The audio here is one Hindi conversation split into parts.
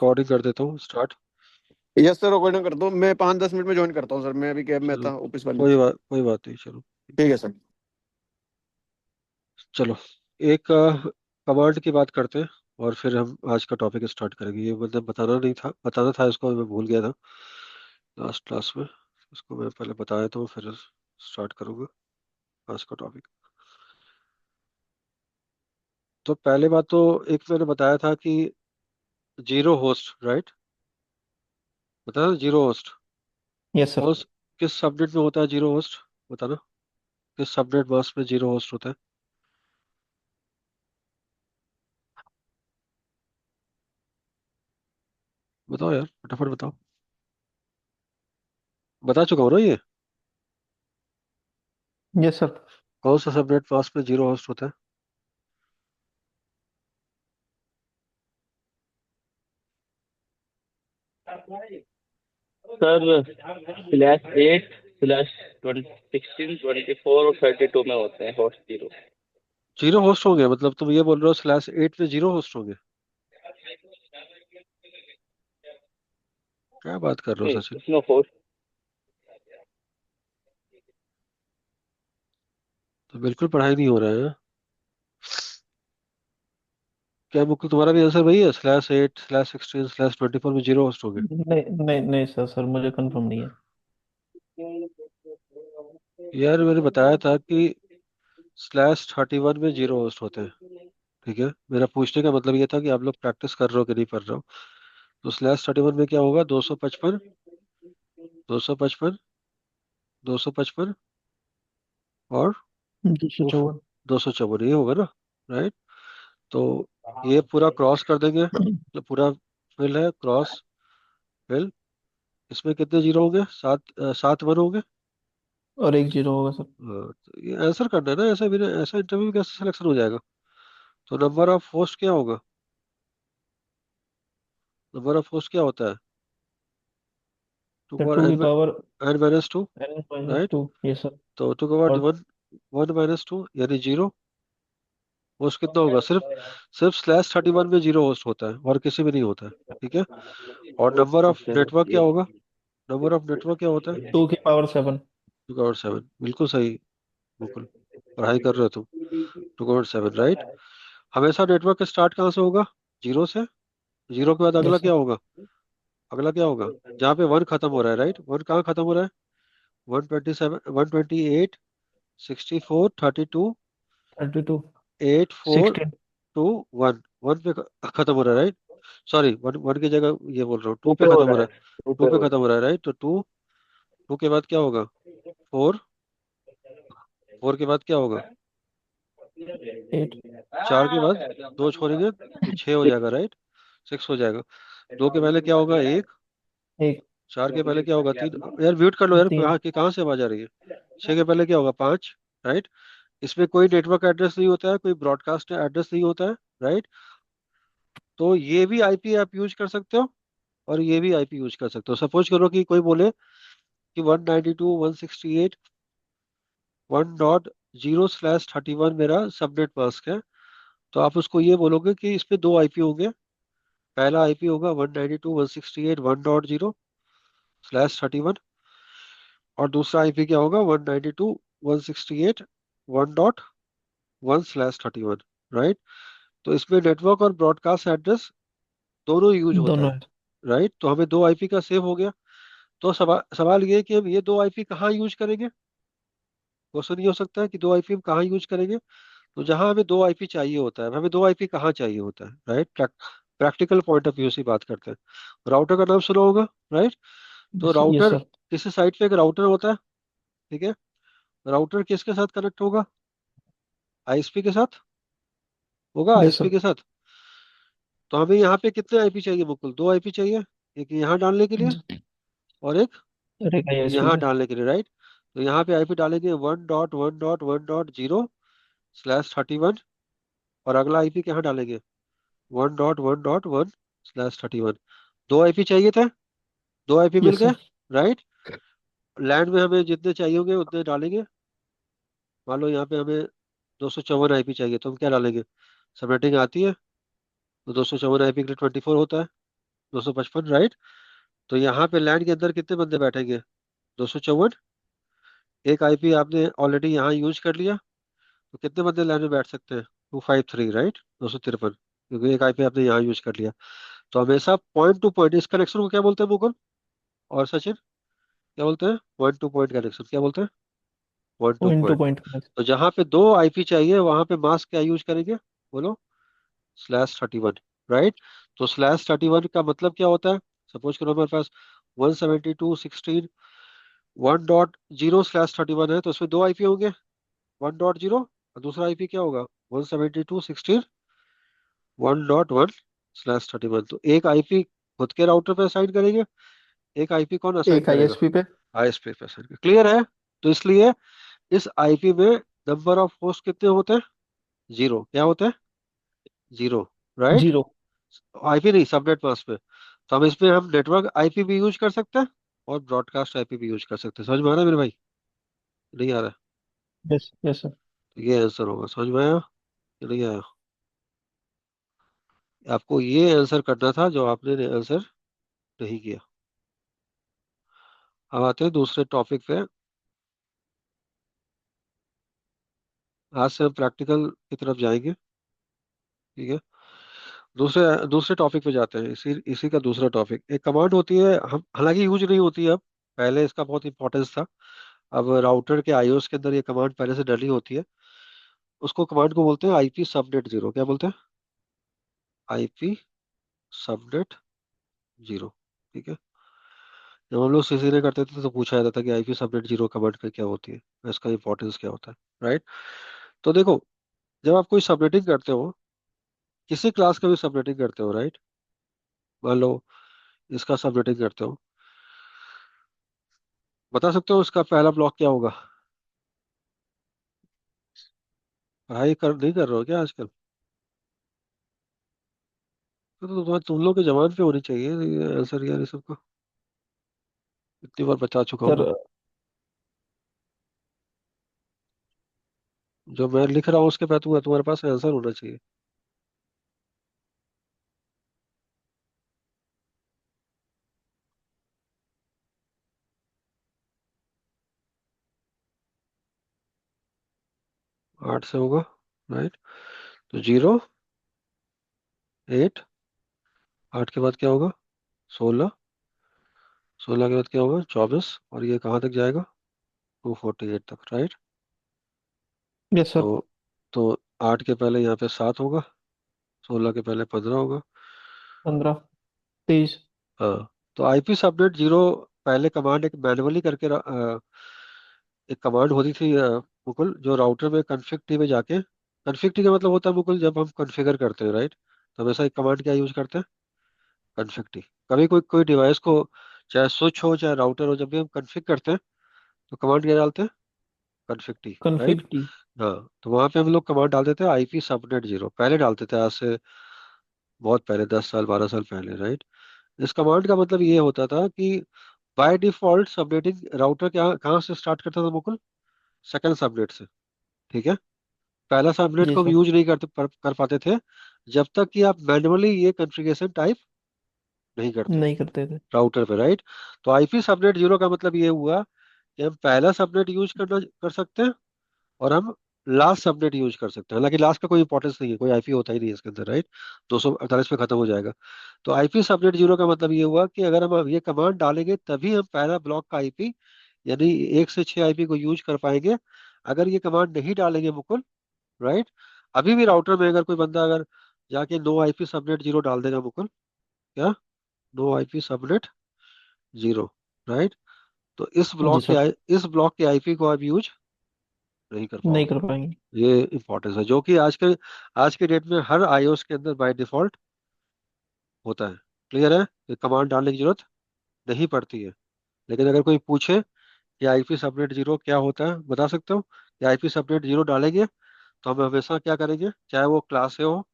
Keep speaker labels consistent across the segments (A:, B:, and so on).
A: रिकॉर्डिंग कर देता हूँ स्टार्ट।
B: यस सर, रिकॉर्डिंग कर दो। मैं 5-10 मिनट में ज्वाइन करता हूँ सर, मैं अभी कैब में
A: चलो,
B: था ऑफिस वाले।
A: कोई बात नहीं, चलो।
B: ठीक है सर।
A: चलो, एक कमांड की बात करते हैं और फिर हम आज का टॉपिक स्टार्ट करेंगे। ये मतलब बताना नहीं था, बताना था इसको, मैं भूल गया था लास्ट क्लास में। इसको मैं पहले बताया तो फिर स्टार्ट करूंगा आज का टॉपिक। तो पहले बात तो एक मैंने बताया था कि जीरो होस्ट, राइट? बताया ना, जीरो होस्ट।
B: Yes sir.
A: कौन किस सबनेट में होता है जीरो होस्ट? बताना, किस सबनेट मास्क में जीरो होस्ट होता है? बताओ यार, फटाफट बताओ। बता चुका हूँ ना ये।
B: Yes sir.
A: कौन सा सबनेट मास्क में जीरो होस्ट होता है?
C: सर /8/16 24 और 32 में होते हैं होस्ट जीरो।
A: जीरो होस्ट होंगे मतलब तुम ये बोल रहे हो /8 में जीरो होस्ट होंगे? क्या बात कर रहे
C: नहीं,
A: हो सचिन?
C: उसमें होस्ट।
A: तो बिल्कुल पढ़ाई नहीं हो रहा है। क्या मुकुल, तुम्हारा भी आंसर वही है, /8/16/24 में जीरो होस्ट होंगे?
D: नहीं नहीं नहीं सर, मुझे कंफर्म नहीं है।
A: यार मैंने बताया था कि /31 में जीरो होस्ट होते हैं। ठीक है, मेरा पूछने का मतलब ये था कि आप लोग प्रैक्टिस कर रहे हो कि नहीं कर रहे हो। तो /31 में क्या होगा? 255, 255, 255 और
D: 254।
A: 254, ये होगा ना, राइट? तो ये पूरा क्रॉस कर देंगे, जो पूरा फिल है क्रॉस फिल। इसमें कितने जीरो होंगे? सात वन होंगे।
D: और एक जीरो होगा सर।
A: तो ये आंसर करना है ना, ऐसा बिना ऐसा इंटरव्यू में कैसे सिलेक्शन हो जाएगा? तो नंबर ऑफ होस्ट क्या होगा? नंबर ऑफ होस्ट क्या होता है? टू
D: सर
A: पावर
D: टू की power
A: N minus two, right?
D: n-2। Yes sir.
A: तो टू का पावर
D: और
A: वन, वन माइनस टू यानी जीरो। होस्ट कितना होगा? सिर्फ सिर्फ /31 में जीरो होस्ट होता है और किसी में नहीं होता है। ठीक है। और नंबर ऑफ नेटवर्क क्या होगा? नंबर ऑफ नेटवर्क क्या होता है?
D: 2 की पावर 7।
A: 2 का पावर 7, बिल्कुल सही। बिल्कुल पढ़ाई कर रहे हो तुम। 2 का पावर 7, राइट? हमेशा नेटवर्क स्टार्ट कहाँ से होगा? जीरो से। जीरो के बाद अगला
D: यस
A: क्या
D: सर।
A: होगा? अगला क्या होगा? जहाँ पे वन खत्म हो रहा है, राइट? वन कहाँ खत्म हो रहा है? 127, 128, 64, 32,
D: 32।
A: 8, 4,
D: 16।
A: 2, 1। वन पे खत्म हो रहा है, राइट? सॉरी, वन वन की जगह ये बोल रहा हूँ, टू
C: टू
A: पे
C: पे हो
A: खत्म हो
C: रहा
A: रहा
C: है,
A: है।
C: टू
A: टू
C: पे
A: पे
C: हो
A: खत्म हो रहा है, राइट? तो टू, टू के बाद क्या होगा? फोर, फोर के बाद क्या होगा?
D: 8।
A: चार के बाद दो छोड़ेंगे तो छह हो
C: रहा
A: जाएगा, राइट? सिक्स हो जाएगा। दो के पहले क्या होगा? एक।
D: एक।
A: चार के पहले क्या होगा? तीन। यार म्यूट कर लो यार,
D: 3।
A: कहाँ से आवाज आ रही है? छह के पहले क्या होगा? पाँच, राइट? इसमें कोई नेटवर्क एड्रेस नहीं होता है, कोई ब्रॉडकास्ट एड्रेस नहीं होता है, राइट? तो ये भी आईपी आप यूज कर सकते हो और ये भी आईपी यूज कर सकते हो। सपोज करो कि कोई बोले कि 192.168.1.0/31 मेरा सबनेट मास्क है। तो आप उसको ये बोलोगे कि इस पे दो आईपी होंगे। पहला आईपी होगा 192.168.1.0/31 और दूसरा आईपी क्या होगा? 192.168.1.1/31, राइट? तो इसमें नेटवर्क और ब्रॉडकास्ट एड्रेस दोनों यूज होता
D: दोनों
A: है,
D: है।
A: राइट? तो हमें दो आईपी का सेव हो गया। तो सवाल सवाल ये है कि हम ये दो आईपी कहाँ यूज करेंगे? क्वेश्चन ये हो सकता है कि दो आईपी हम कहाँ यूज करेंगे। तो जहां हमें दो आईपी चाहिए होता है, हमें दो आईपी कहाँ चाहिए होता है, right? Practical point of view से बात करते हैं। राउटर का नाम सुना होगा, राइट? तो
D: यस
A: राउटर,
D: सर।
A: किसी साइट पे एक राउटर होता है, ठीक है? राउटर किसके साथ कनेक्ट होगा? आईएसपी के साथ होगा,
D: यस
A: आईएसपी
D: सर।
A: के साथ। तो हमें यहाँ पे कितने आईपी चाहिए मुकुल? दो आईपी चाहिए, एक यहाँ डालने के लिए और एक
D: अरे का एसपी
A: यहाँ
D: पे।
A: डालने के लिए, राइट? तो यहाँ पे आईपी डालेंगे 1.1.1.0/31 और अगला आईपी कहाँ डालेंगे? 1.1.1/31। दो आईपी चाहिए थे, दो आईपी मिल
D: यस
A: गए,
D: सर।
A: राइट? लैंड में हमें जितने चाहिए होंगे उतने डालेंगे। मान लो यहाँ पे हमें 254 आईपी चाहिए, तो हम क्या डालेंगे? सबनेटिंग आती है, तो 254 आईपी के लिए 24 होता है, 255, राइट। तो यहाँ पे लैंड के अंदर कितने बंदे बैठेंगे? 254। एक आईपी आपने ऑलरेडी यहाँ यूज कर लिया, तो कितने बंदे लैंड में बैठ सकते हैं? 253, राइट, 253, क्योंकि एक आईपी आपने यहाँ यूज कर लिया। तो हमेशा पॉइंट टू पॉइंट इस कनेक्शन को क्या बोलते हैं मुकुल और सचिन? क्या बोलते हैं? पॉइंट टू पॉइंट कनेक्शन क्या बोलते हैं? Point two
D: point two
A: point.
D: Point connection.
A: तो जहाँ पे दो आईपी चाहिए वहां पे मास्क क्या यूज करेंगे? बोलो। /31, राइट। तो /31 का मतलब क्या होता है? सपोज करो हमारे पास 172.16.1.0/31 है, तो उसमें दो आईपी होंगे, 1.0, और दूसरा आईपी क्या होगा? 172.16.1.1/31। तो एक आईपी खुद के राउटर पे असाइन करेंगे, एक आईपी कौन असाइन
D: एक
A: करेगा?
D: आईएसपी पे।
A: आईएसपी पे असाइन। क्लियर है? तो इसलिए इस आईपी में नंबर ऑफ होस्ट कितने होते हैं? जीरो। क्या होते हैं? Zero, right.
D: 0।
A: आईपी नहीं, सबनेट मास्क पे। तो हम नेटवर्क आईपी भी यूज कर सकते हैं और ब्रॉडकास्ट आईपी भी यूज कर सकते हैं। समझ में आ रहा है मेरे भाई? नहीं आ रहा?
D: Yes yes sir.
A: तो ये आंसर होगा। समझ में आया कि नहीं आया? आपको ये आंसर करना था जो आपने आंसर नहीं किया। अब आते हैं दूसरे टॉपिक पे। आज से हम प्रैक्टिकल की तरफ जाएंगे, ठीक है। दूसरे दूसरे टॉपिक पे जाते हैं। इसी इसी का दूसरा टॉपिक, एक कमांड होती है, हम हालांकि यूज नहीं होती है अब, पहले इसका बहुत इंपॉर्टेंस था। अब राउटर के आईओएस के अंदर ये कमांड पहले से डली होती है। उसको कमांड को बोलते हैं आईपी सबनेट जीरो। क्या बोलते हैं? आईपी सबनेट जीरो, ठीक है। जब हम लोग सीसीएनए करते थे तो पूछा जाता था कि आईपी सबनेट जीरो कमांड का क्या होती है, इसका इंपॉर्टेंस क्या होता है, राइट। तो देखो, जब आप कोई सबनेटिंग करते हो, किसी क्लास का भी सबनेटिंग करते हो, राइट, मान लो इसका सबनेटिंग करते हो, बता सकते हो इसका पहला ब्लॉक क्या होगा? पढ़ाई कर नहीं कर रहे हो क्या आजकल? तो तुम लोग के जवान पे होनी चाहिए ये आंसर यार, ये सबका इतनी बार बता चुका हूँ
D: सर
A: मैं। जो मैं लिख रहा हूँ उसके बाद तुम्हारे पास आंसर होना चाहिए। 8 से होगा, राइट। तो 0 8, 8 के बाद क्या होगा? 16, 16 के बाद क्या होगा? 24, और ये कहाँ तक जाएगा? 248 तक, राइट।
D: यस
A: तो
D: सर।
A: तो 8 के पहले यहाँ पे 7 होगा, 16 के पहले 15 होगा।
D: 15 23।
A: हाँ। तो आईपी सबनेट जीरो पहले कमांड एक मैनुअली करके एक कमांड होती थी मुकुल, जो राउटर में कन्फिग टी में जाके, कन्फिग टी का मतलब होता है मुकुल जब हम कॉन्फ़िगर करते हैं, राइट। तो हमेशा एक कमांड क्या यूज करते हैं? Config T. कभी कोई कोई डिवाइस को, चाहे स्विच हो चाहे राउटर हो, जब भी हम कन्फिग करते हैं तो कमांड क्या डालते हैं? Config T, right.
D: Config T.
A: हाँ। तो वहां पे हम लोग कमांड डालते थे आईपी सबनेट जीरो, पहले डालते थे, आज से बहुत पहले, 10 साल 12 साल पहले, राइट। इस कमांड का मतलब ये होता था कि बाय डिफॉल्ट सबनेटिंग राउटर क्या कहाँ से स्टार्ट करता था मुकुल? सेकंड सबनेट से, ठीक है। पहला सबनेट
D: जी
A: को हम
D: सर।
A: यूज नहीं कर पाते थे जब तक कि आप मैन्युअली ये कॉन्फ़िगरेशन टाइप नहीं करते
D: नहीं करते थे।
A: राउटर पे, राइट। तो आईपी सबनेट जीरो का मतलब ये हुआ कि हम पहला सबनेट यूज कर सकते हैं, और हम लास्ट सबनेट यूज कर सकते हैं। हालांकि लास्ट का कोई इंपॉर्टेंस नहीं है, कोई आईपी होता ही नहीं है इसके अंदर, राइट। 248 पे खत्म हो जाएगा। तो आईपी सबनेट जीरो का मतलब ये हुआ कि अगर हम ये कमांड डालेंगे तभी हम पहला ब्लॉक का आईपी, यानी 1 से 6 आईपी को यूज कर पाएंगे। अगर ये कमांड नहीं डालेंगे मुकुल, राइट, अभी भी राउटर में अगर कोई बंदा अगर जाके नो आईपी सबनेट जीरो डाल देगा मुकुल, क्या, no IP subnet zero, right, तो
D: जी सर।
A: इस ब्लॉक के आईपी को आप यूज नहीं कर
D: नहीं
A: पाओगे।
D: कर पाएंगे।
A: ये इंपॉर्टेंस है जो कि आज के डेट में हर आईओएस के अंदर बाय डिफॉल्ट होता है। क्लियर है? ये कमांड डालने की जरूरत नहीं पड़ती है। लेकिन अगर कोई पूछे कि आईपी सबनेट जीरो क्या होता है, बता सकते हो कि आईपी सबनेट जीरो डालेंगे तो हम हमेशा क्या करेंगे, चाहे वो क्लास ए हो,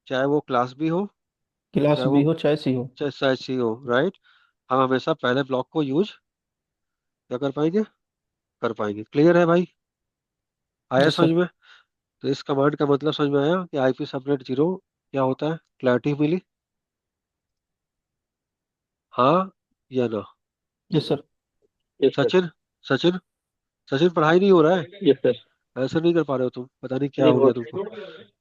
A: चाहे वो क्लास बी हो,
D: क्लास
A: चाहे
D: बी
A: वो
D: हो चाहे सी हो।
A: चाहे सी हो, राइट, हम हमेशा पहले ब्लॉक को यूज क्या कर पाएंगे? कर पाएंगे। क्लियर है भाई? आया
D: यस
A: समझ
D: सर।
A: में? तो इस कमांड का मतलब समझ में आया कि आईपी सबनेट जीरो क्या होता है, क्लैरिटी मिली? हाँ या ना?
D: Yes sir.
C: Yes sir.
A: Sachin, Sachin, Sachin पढ़ाई नहीं हो रहा है?
C: Yes sir.
A: ऐसा नहीं कर पा रहे हो तुम, पता नहीं क्या
C: नहीं
A: हो
C: हो।
A: गया तुमको।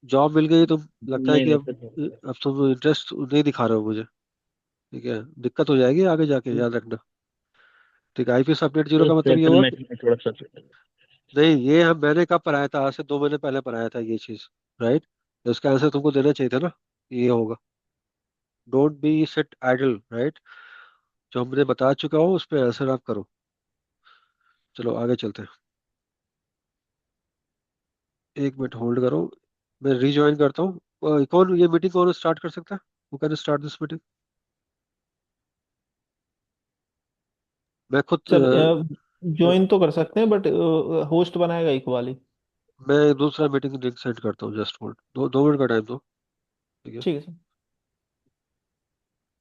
A: जॉब मिल गई, तुम लगता है
C: नहीं
A: कि
C: नहीं
A: अब
C: सर।
A: अब तुम इंटरेस्ट नहीं दिखा रहे हो मुझे। ठीक है, दिक्कत हो जाएगी आगे जाके, याद रखना। ठीक है, आईपीएस अपडेट जीरो
C: तो
A: का मतलब ये
C: सेंट्रल
A: हुआ
C: मैच
A: कि
C: में थोड़ा सा।
A: नहीं, ये हम मैंने कब पढ़ाया था, आज से 2 महीने पहले पढ़ाया था ये चीज। राइट, तो इसका आंसर तुमको देना चाहिए था ना, ये होगा। Don't be sit idle, right. जो हमने बता चुका हूँ उस पर आंसर आप करो। चलो आगे चलते हैं। 1 मिनट होल्ड करो, मैं रीज्वाइन करता हूँ। कौन ये मीटिंग कौन स्टार्ट कर सकता है? Who can start this meeting? मैं खुद
D: सर ज्वाइन तो कर सकते हैं बट होस्ट बनाएगा इकबाली।
A: मैं दूसरा मीटिंग लिंक सेंड करता हूँ, जस्ट होल्ड, 2 मिनट का टाइम दो। ठीक है।
D: ठीक है सर।